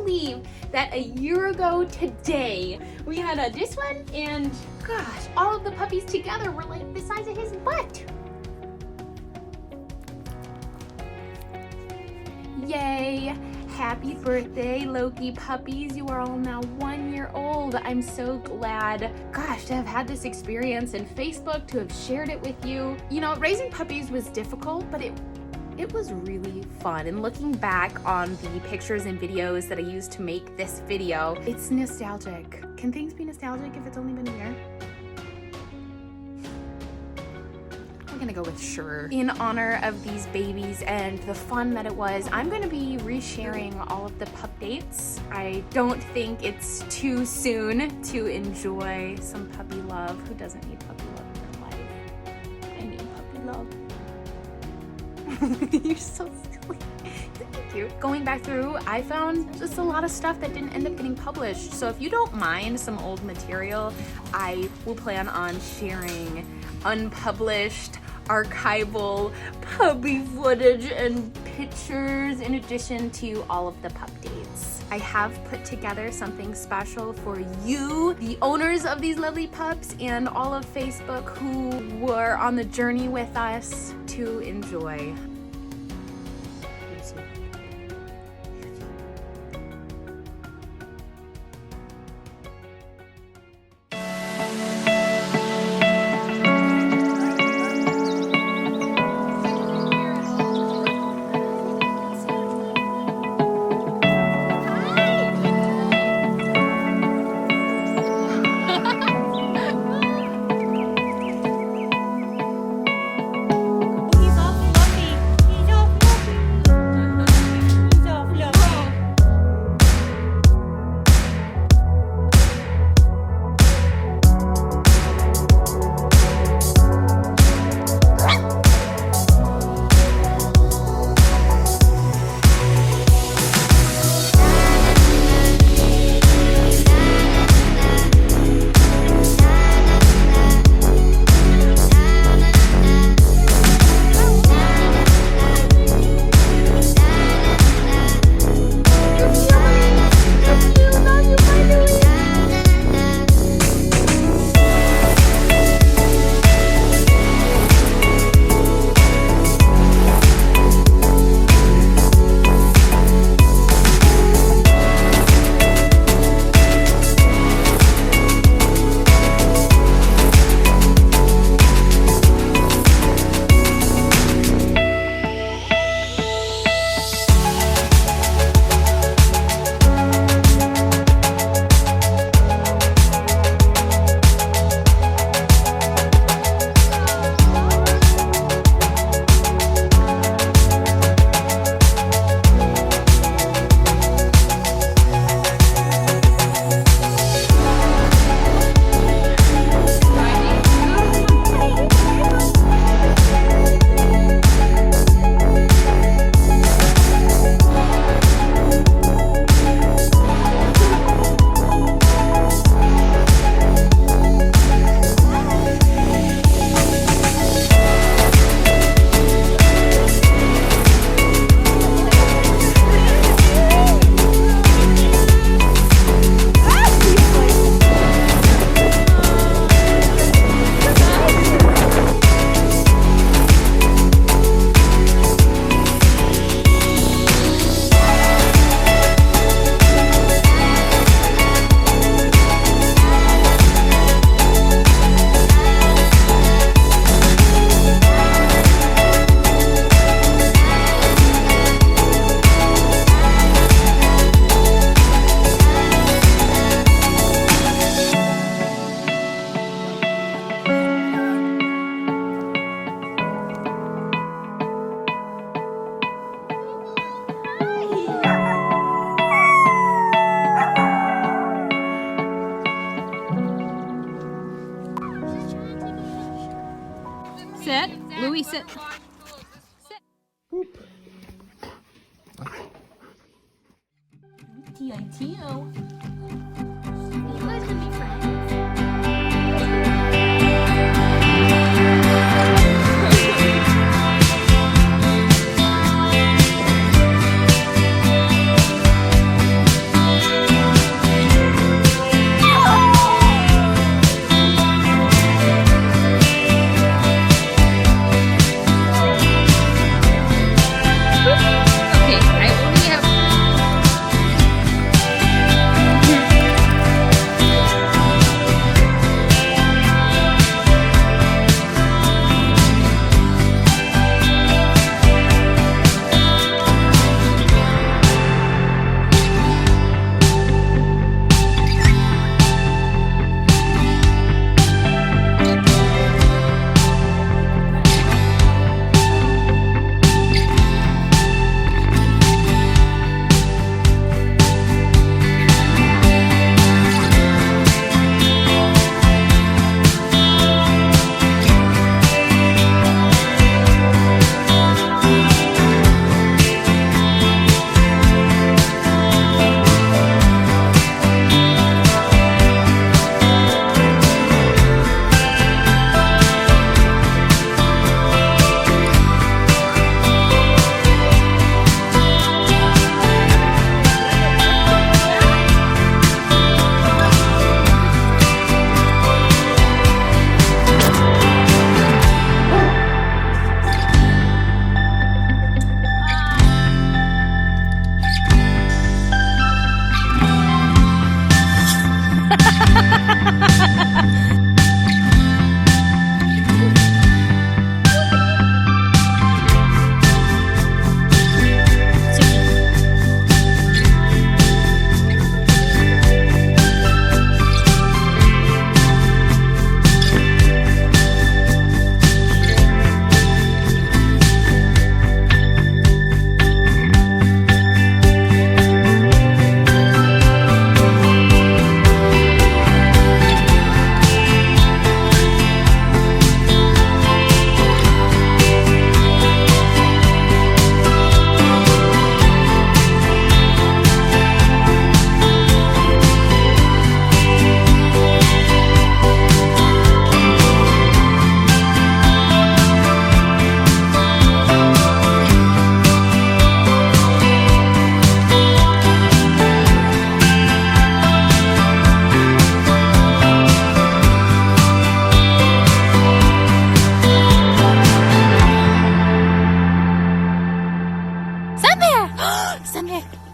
believe that a year ago today, we had this one, and gosh, all of the puppies together were like the size of his butt. Yay! Happy birthday, Loki puppies. You are all now 1 year old. I'm so glad, gosh, to have had this experience in Facebook, to have shared it with you. You know, raising puppies was difficult, but it was really fun. And looking back on the pictures and videos that I used to make this video, it's nostalgic. Can things be nostalgic if it's only been a year? I'm gonna go with sure. In honor of these babies and the fun that it was, I'm gonna be resharing all of the pup dates. I don't think it's too soon to enjoy some puppy love. Who doesn't need puppy love in their life? I need puppy love. You're so silly. Thank you. Going back through, I found just a lot of stuff that didn't end up getting published. So if you don't mind some old material, I will plan on sharing unpublished, archival puppy footage and pictures in addition to all of the pup dates. I have put together something special for you, the owners of these lovely pups, and all of Facebook who were on the journey with us to enjoy. Sit. Louis, sit. Sit. T-I-T-O. You guys can be friends. Come here.